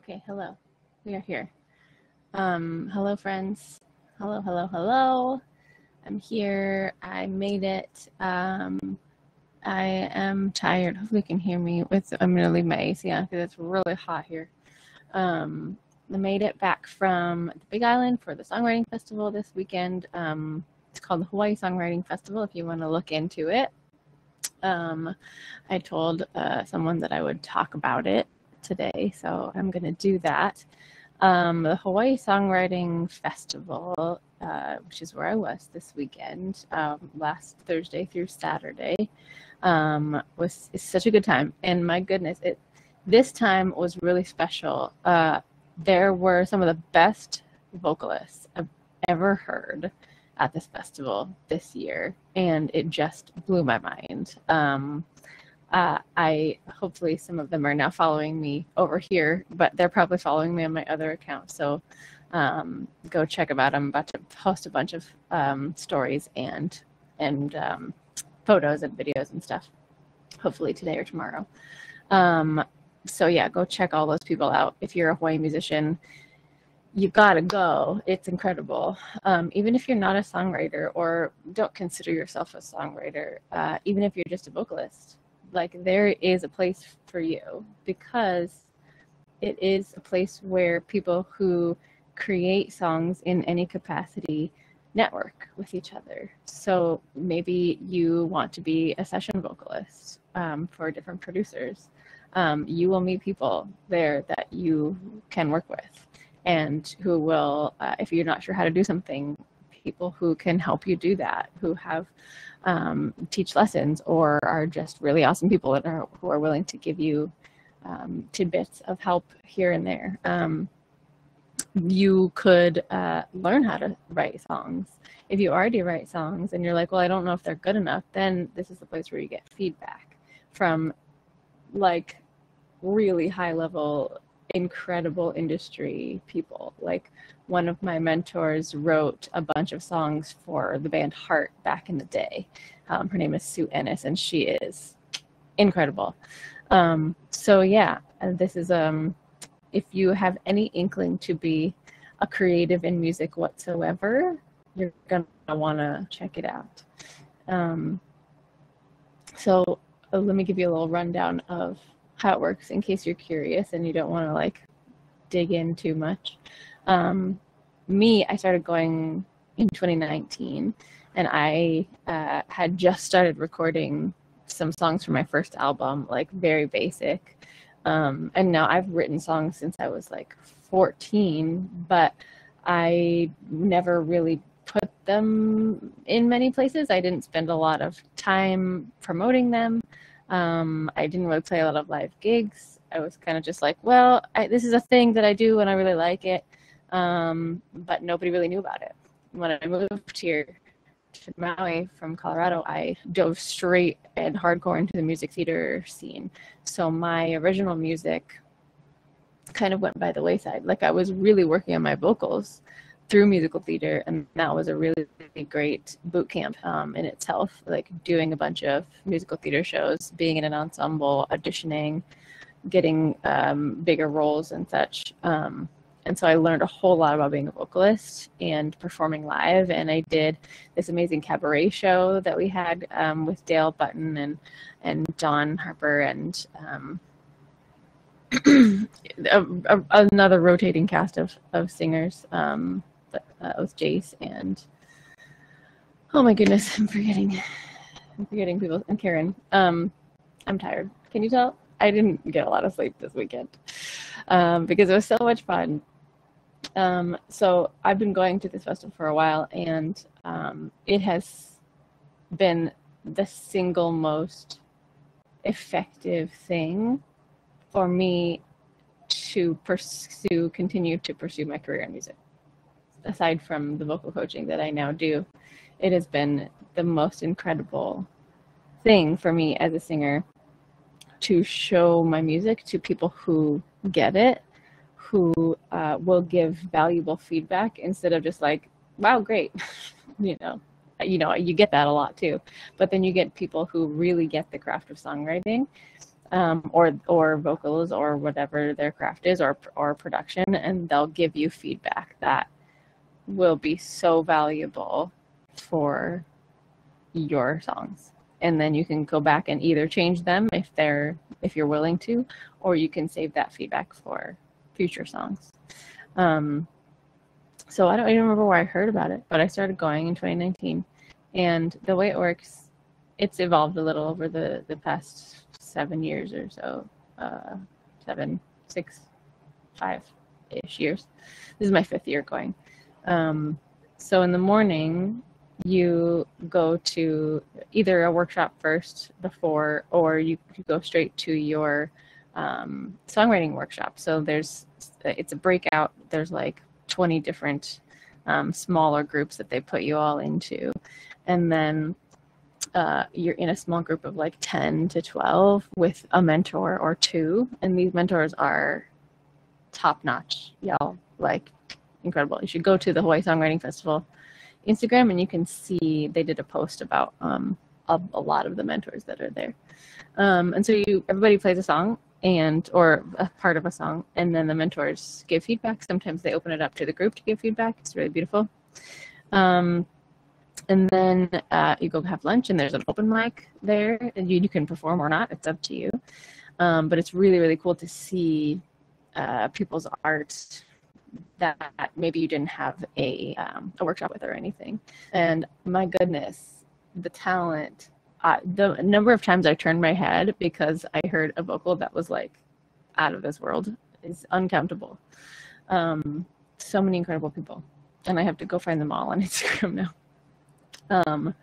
Okay, hello. We are here. Hello, friends. Hello, hello, hello. I'm here. I made it. I am tired. Hopefully you can hear me. I'm going to leave my AC on because it's really hot here. I made it back from the Big Island for the Songwriting Festival this weekend. It's called the Hawaii Songwriting Festival if you want to look into it. I told someone that I would talk about it today, so I'm going to do that. The Hawaii Songwriting Festival, which is where I was this weekend, last Thursday through Saturday, was such a good time. And my goodness, this time was really special. There were some of the best vocalists I've ever heard at this festival this year, and it just blew my mind. Hopefully some of them are now following me over here, but they're probably following me on my other account. So go check them out. I'm about to post a bunch of stories and photos and videos and stuff, hopefully today or tomorrow. So yeah, go check all those people out. If you're a Hawaii musician, you gotta go. It's incredible. Even if you're not a songwriter or don't consider yourself a songwriter, even if you're just a vocalist, like there is a place for you, because it is a place where people who create songs in any capacity network with each other. So maybe you want to be a session vocalist for different producers. You will meet people there that you can work with, and who will, if you're not sure how to do something, people who can help you do that, who have teach lessons or are just really awesome people that who are willing to give you tidbits of help here and there. You could learn how to write songs. If you already write songs and you're like, well, I don't know if they're good enough, then this is the place where you get feedback from like really high level, incredible industry people. Like one of my mentors wrote a bunch of songs for the band Heart back in the day. Her name is Sue Ennis, and she is incredible. So yeah, this is if you have any inkling to be a creative in music whatsoever, you're gonna want to check it out. So let me give you a little rundown of how it works in case you're curious and you don't want to like dig in too much. I started going in 2019, and I had just started recording some songs for my first album, like very basic. And now I've written songs since I was like 14, but I never really put them in many places. I didn't spend a lot of time promoting them. I didn't really play a lot of live gigs. I was kind of just like, well, this is a thing that I do and I really like it, but nobody really knew about it. When I moved here to Maui from Colorado, I dove straight and hardcore into the music theater scene. So my original music kind of went by the wayside. Like I was really working on my vocals through musical theater, and that was a really, really great boot camp in itself, like doing a bunch of musical theater shows, being in an ensemble, auditioning, getting bigger roles and such. And so I learned a whole lot about being a vocalist and performing live. And I did this amazing cabaret show that we had with Dale Button and John Harper and another rotating cast of singers. With Jace and, oh my goodness, I'm forgetting people, and Karen. I'm tired. Can you tell? I didn't get a lot of sleep this weekend because it was so much fun. So I've been going to this festival for a while, and it has been the single most effective thing for me to continue to pursue my career in music. Aside from the vocal coaching that I now do, it has been the most incredible thing for me as a singer to show my music to people who get it, who will give valuable feedback instead of just like, wow, great. you get that a lot too. But then you get people who really get the craft of songwriting or vocals or whatever their craft is, or production, and they'll give you feedback that will be so valuable for your songs. And then you can go back and either change them if you're willing to, or you can save that feedback for future songs. So I don't even remember where I heard about it, but I started going in 2019. And the way it works, it's evolved a little over the past 7 years or so, 7, 6, 5-ish years. This is my 5th year going. So in the morning, you go to either a workshop first before, or you go straight to your songwriting workshop. So it's a breakout. There's like 20 different smaller groups that they put you all into. And then you're in a small group of like 10 to 12 with a mentor or 2. And these mentors are top notch, y'all, like incredible. You should go to the Hawaii Songwriting Festival Instagram, and you can see they did a post about a lot of the mentors that are there. And so everybody plays a song or a part of a song, and then the mentors give feedback. Sometimes they open it up to the group to give feedback. It's really beautiful. And then you go have lunch, and there's an open mic there, and you can perform or not. It's up to you. But it's really, really cool to see people's art that maybe you didn't have a workshop with or anything. And my goodness, the talent, the number of times I turned my head because I heard a vocal that was like out of this world is uncountable. So many incredible people, and I have to go find them all on Instagram now.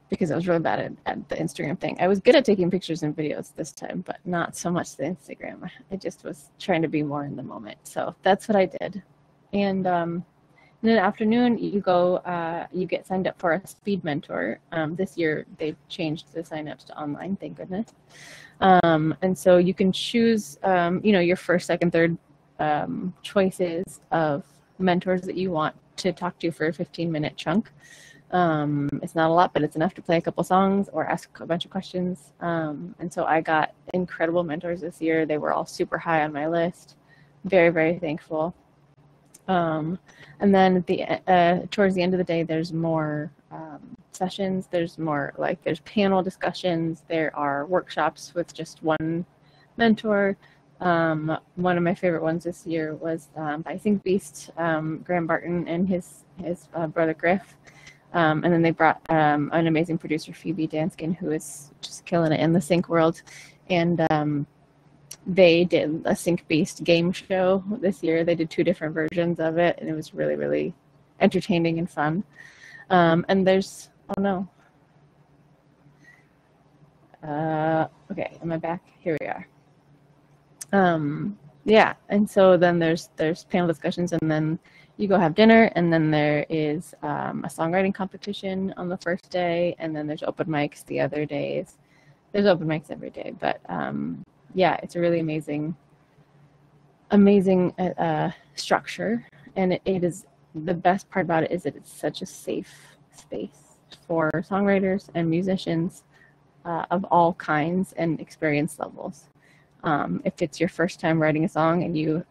Because I was really bad at the Instagram thing. I was good at taking pictures and videos this time, but not so much the Instagram. I just was trying to be more in the moment. So that's what I did. And in the afternoon, you go, you get signed up for a speed mentor. This year, they've changed the signups to online, thank goodness. And so you can choose, your first, second, third choices of mentors that you want to talk to for a 15-minute chunk. It's not a lot, but it's enough to play a couple songs or ask a bunch of questions. And so I got incredible mentors this year. They were all super high on my list. Very, very thankful. And then towards the end of the day, there's more sessions. There's more there's panel discussions. There are workshops with just one mentor. One of my favorite ones this year was by Think Beast, Graham Barton and his brother Griff. And then they brought an amazing producer, Phoebe Danskin, who is just killing it in the sync world. And they did a Sync Beast game show this year. They did 2 different versions of it, and it was really, really entertaining and fun. And there's, okay, am I back? Here we are. Yeah, and so then there's panel discussions, and then you go have dinner, and then there is a songwriting competition on the first day, and then there's open mics the other days. There's open mics every day, but yeah, it's a really amazing structure, and it is, the best part about it is that it's such a safe space for songwriters and musicians of all kinds and experience levels. If it's your first time writing a song and you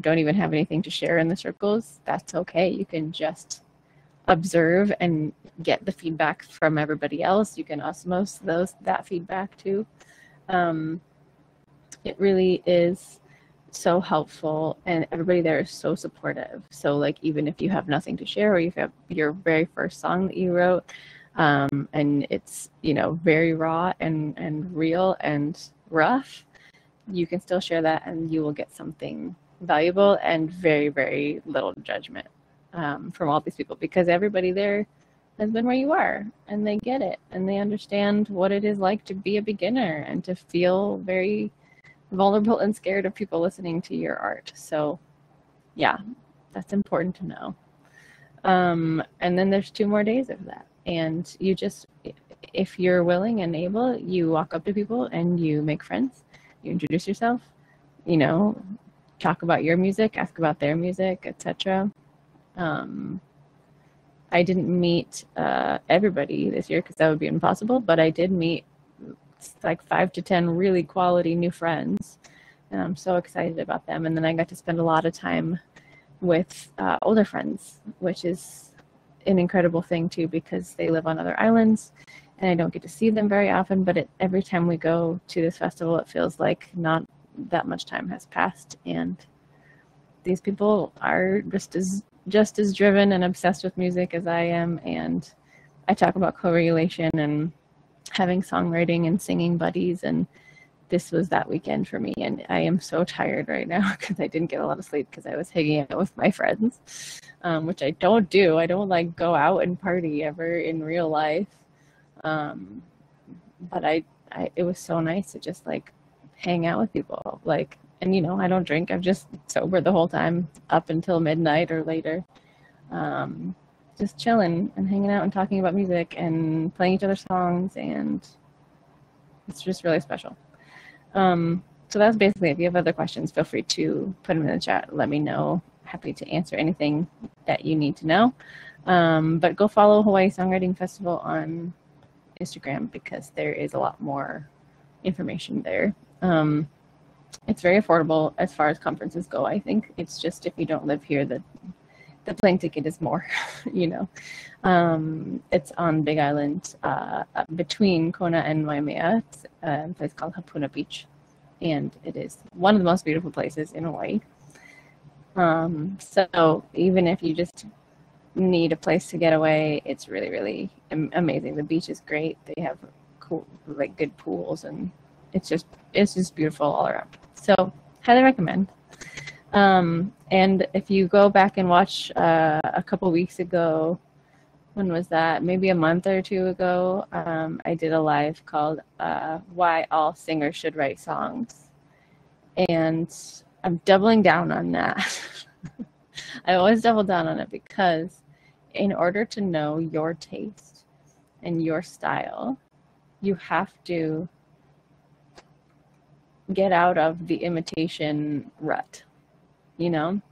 don't even have anything to share in the circles, that's okay. You can just observe and get the feedback from everybody else. You can osmose that feedback too. It really is so helpful, and everybody there is so supportive. So even if you have nothing to share, or you have your very first song that you wrote, and it's very raw and real and rough, you can still share that, and you will get something valuable and very, very little judgment from all these people, because everybody there has been where you are, and they get it, and they understand what it is like to be a beginner and to feel very vulnerable and scared of people listening to your art. So yeah, that's important to know. And then there's 2 more days of that, and you just, if you're willing and able, you walk up to people and you make friends. You introduce yourself, talk about your music, ask about their music, etc. I didn't meet everybody this year because that would be impossible, but I did meet like 5 to 10 really quality new friends, and I'm so excited about them. And then I got to spend a lot of time with older friends, which is an incredible thing too, because they live on other islands and I don't get to see them very often, but every time we go to this festival, it feels like not that much time has passed, and these people are just as driven and obsessed with music as I am. And I talk about co-regulation and having songwriting and singing buddies, and this was that weekend for me. And I am so tired right now because I didn't get a lot of sleep because I was hanging out with my friends, which I don't do. I don't like go out and party ever in real life. But it was so nice to just like hang out with people. Like, and I don't drink. I'm just sober the whole time up until midnight or later. Just chilling and hanging out and talking about music and playing each other's songs, and it's just really special. So that's basically it. If you have other questions, feel free to put them in the chat. Let me know. Happy to answer anything that you need to know. But go follow Hawaii Songwriting Festival on Instagram because there is a lot more information there. It's very affordable as far as conferences go. I think it's just if you don't live here, the plane ticket is more, It's on Big Island between Kona and Waimea. It's a place called Hapuna Beach, and it is one of the most beautiful places in Hawaii. So even if you just need a place to get away, it's really, really amazing. The beach is great. They have cool, like good pools, and it's just beautiful all around. So highly recommend. And if you go back and watch a couple weeks ago, when was that? Maybe a month or two ago, I did a live called Why All Singers Should Write Songs. And I'm doubling down on that. I always double down on it because in order to know your taste and your style, you have to get out of the imitation rut. And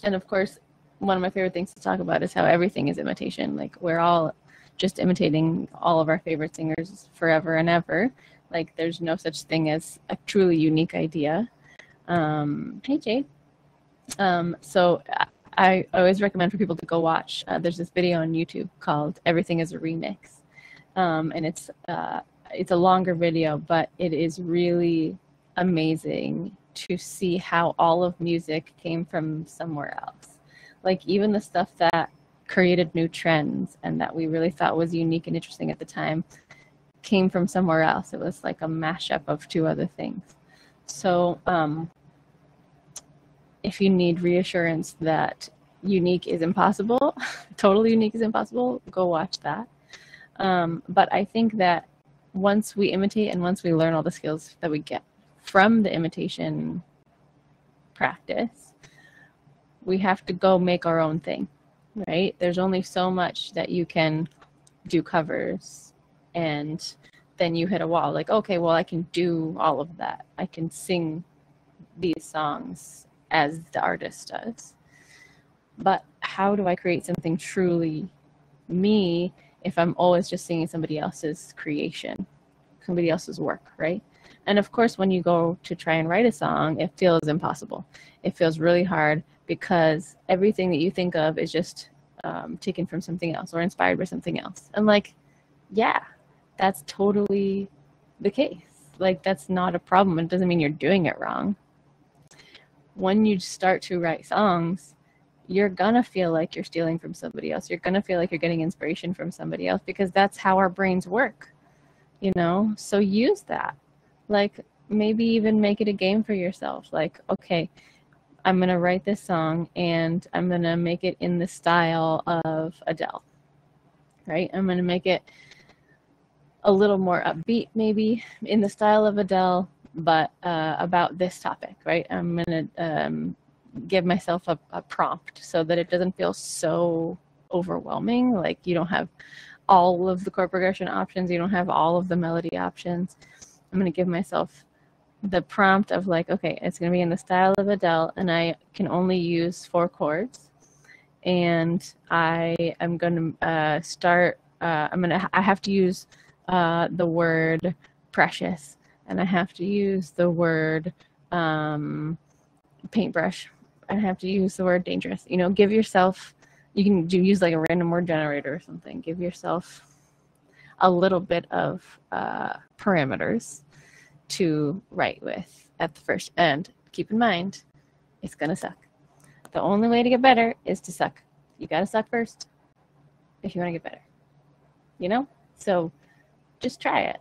of course, one of my favorite things to talk about is how everything is imitation. Like, we're all just imitating all of our favorite singers forever and ever. Like, there's no such thing as a truly unique idea. Hey, Jade. So I always recommend for people to go watch. There's this video on YouTube called Everything is a Remix. And it's a longer video, but it is really amazing to see how all of music came from somewhere else. Like, even the stuff that created new trends and that we really thought was unique and interesting at the time came from somewhere else. It was like a mashup of two other things. So if you need reassurance that unique is impossible, totally unique is impossible, go watch that. But I think that once we imitate and once we learn all the skills that we get from the imitation practice, we have to go make our own thing, right? There's only so much that you can do covers, and then you hit a wall. Like, okay, well, I can do all of that. I can sing these songs as the artist does. But how do I create something truly me if I'm always just singing somebody else's creation, somebody else's work, right? And of course, when you go to try and write a song, it feels impossible. It feels really hard because everything that you think of is just taken from something else or inspired by something else. And like, yeah, that's totally the case. Like, that's not a problem. It doesn't mean you're doing it wrong. When you start to write songs, you're gonna feel like you're stealing from somebody else. You're gonna feel like you're getting inspiration from somebody else because that's how our brains work, So use that. Like, maybe even make it a game for yourself. Like, okay, I'm going to write this song and I'm going to make it in the style of Adele, right? I'm going to make it a little more upbeat, maybe in the style of Adele, but about this topic, right? I'm going to give myself a prompt so that it doesn't feel so overwhelming. Like, you don't have all of the chord progression options. You don't have all of the melody options. I'm going to give myself the prompt of like, okay, it's going to be in the style of Adele, and I can only use 4 chords. And I am going to I have to use the word precious, and I have to use the word paintbrush, and I have to use the word dangerous. You know, give yourself, you can use like a random word generator or something. Give yourself a little bit of parameters to write with at the first. And keep in mind, it's going to suck. The only way to get better is to suck. You got to suck first if you want to get better. You know? So just try it.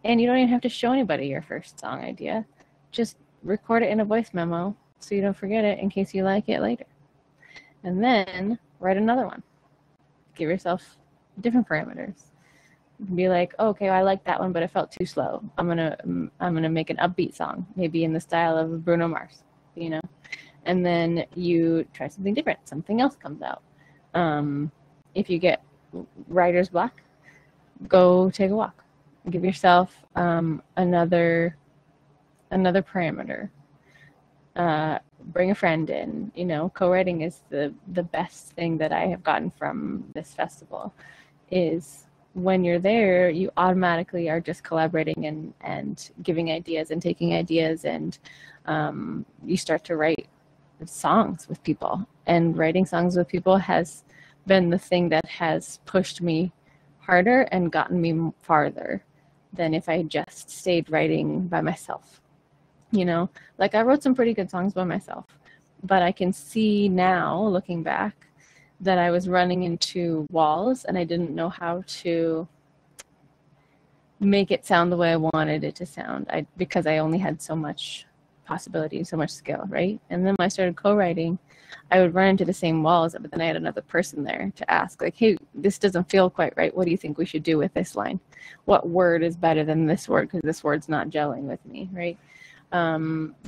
And you don't even have to show anybody your first song idea. Just record it in a voice memo so you don't forget it in case you like it later. And then write another one. Give yourself different parameters. Be like, oh, okay, I like that one, but it felt too slow. I'm gonna make an upbeat song, maybe in the style of Bruno Mars, you know. And then you try something different. Something else comes out. If you get writer's block, go take a walk. Give yourself another parameter. Bring a friend in. You know, co-writing is the best thing that I have gotten from this festival. Is when you're there, you automatically are just collaborating and giving ideas and taking ideas, and you start to write songs with people. And writing songs with people has been the thing that has pushed me harder and gotten me farther than if I just stayed writing by myself. You know, like I wrote some pretty good songs by myself, but I can see now, looking back, that I was running into walls and I didn't know how to make it sound the way I wanted it to sound, because I only had so much possibility, so much skill, right? And then when I started co-writing, I would run into the same walls, but then I had another person there to ask, like, hey, this doesn't feel quite right. What do you think we should do with this line? What word is better than this word? Because this word's not gelling with me, right?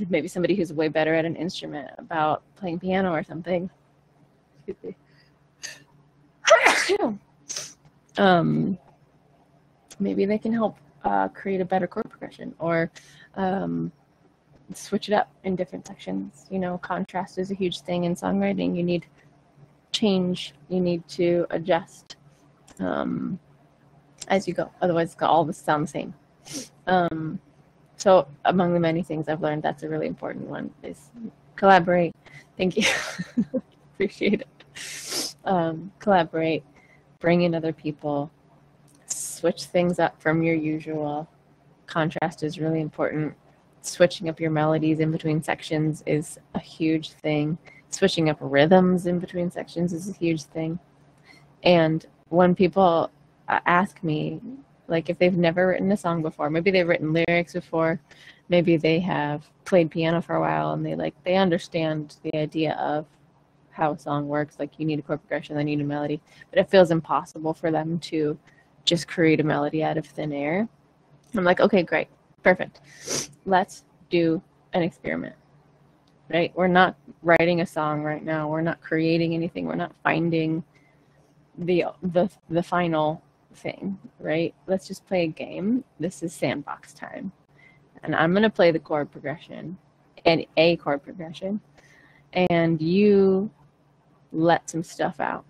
Maybe somebody who's way better at an instrument, about playing piano or something. Excuse me. Maybe they can help create a better chord progression, or switch it up in different sections. You know, contrast is a huge thing in songwriting. You need change. You need to adjust as you go. Otherwise, it's got all this sound the same. So among the many things I've learned, that's a really important one, is collaborate. Thank you. Appreciate it. Collaborate, bring in other people, switch things up from your usual. Contrast is really important. Switching up your melodies in between sections is a huge thing. Switching up rhythms in between sections is a huge thing. And when people ask me, like, if they've never written a song before, maybe they've written lyrics before, maybe they have played piano for a while, and they understand the idea of how a song works, like you need a chord progression, then you need a melody, but it feels impossible for them to just create a melody out of thin air. I'm like, okay, great, perfect. Let's do an experiment, right? We're not writing a song right now. We're not creating anything. We're not finding the final thing, right? Let's just play a game. This is sandbox time. And I'm going to play the chord progression and a chord progression, and you let some stuff out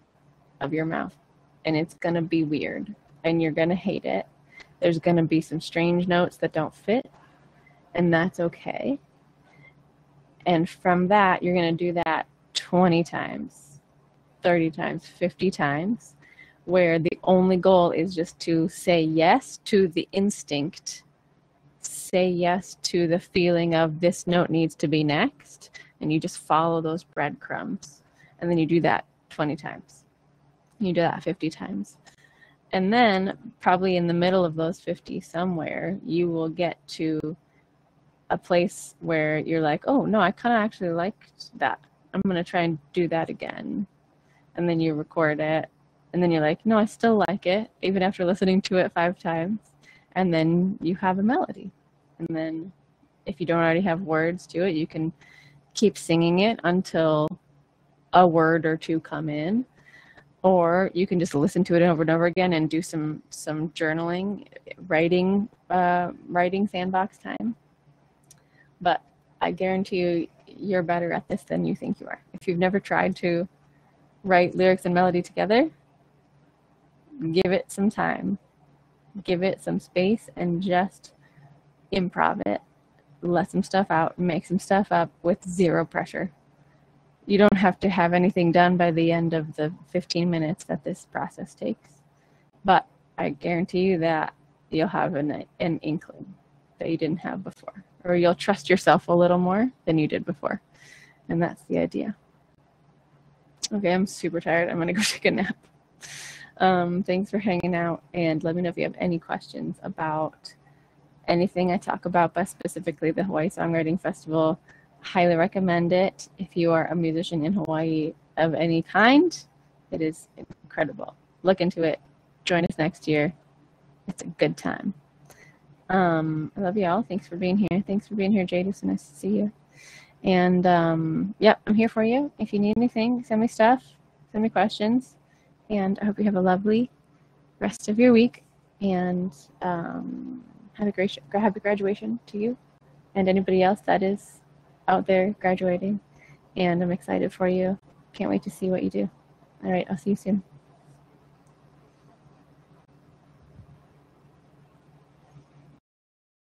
of your mouth, and it's going to be weird and you're going to hate it. There's going to be some strange notes that don't fit, and that's okay. And from that, you're going to do that 20 times, 30 times, 50 times, where the only goal is just to say yes to the instinct, say yes to the feeling of this note needs to be next, and you just follow those breadcrumbs. And then you do that 20 times. You do that 50 times. And then probably in the middle of those 50 somewhere, you will get to a place where you're like, oh, no, I kind of actually liked that. I'm going to try and do that again. And then you record it. And then you're like, no, I still like it, even after listening to it 5 times. And then you have a melody. And then if you don't already have words to it, you can keep singing it until a word or two come in. Or you can just listen to it over and over again and do some journaling, writing sandbox time. But I guarantee you, you're better at this than you think you are. If you've never tried to write lyrics and melody together, give it some time, give it some space, and just improv it, let some stuff out, make some stuff up with zero pressure. You don't have to have anything done by the end of the 15 minutes that this process takes. But I guarantee you that you'll have an inkling that you didn't have before, or you'll trust yourself a little more than you did before. And that's the idea. Okay, I'm super tired. I'm going to go take a nap. Thanks for hanging out, and let me know if you have any questions about anything I talk about, but specifically the Hawaii Songwriting Festival. Highly recommend it if you are a musician in Hawaii of any kind. It is incredible. Look into it. Join us next year. It's a good time. I love you all. Thanks for being here. Thanks for being here, Jade. It's nice to see you. And yep, I'm here for you. If you need anything, send me stuff, send me questions, and I hope you have a lovely rest of your week, and have a great happy graduation to you and anybody else that is out there graduating. And I'm excited for you. Can't wait to see what you do. All right, I'll see you soon.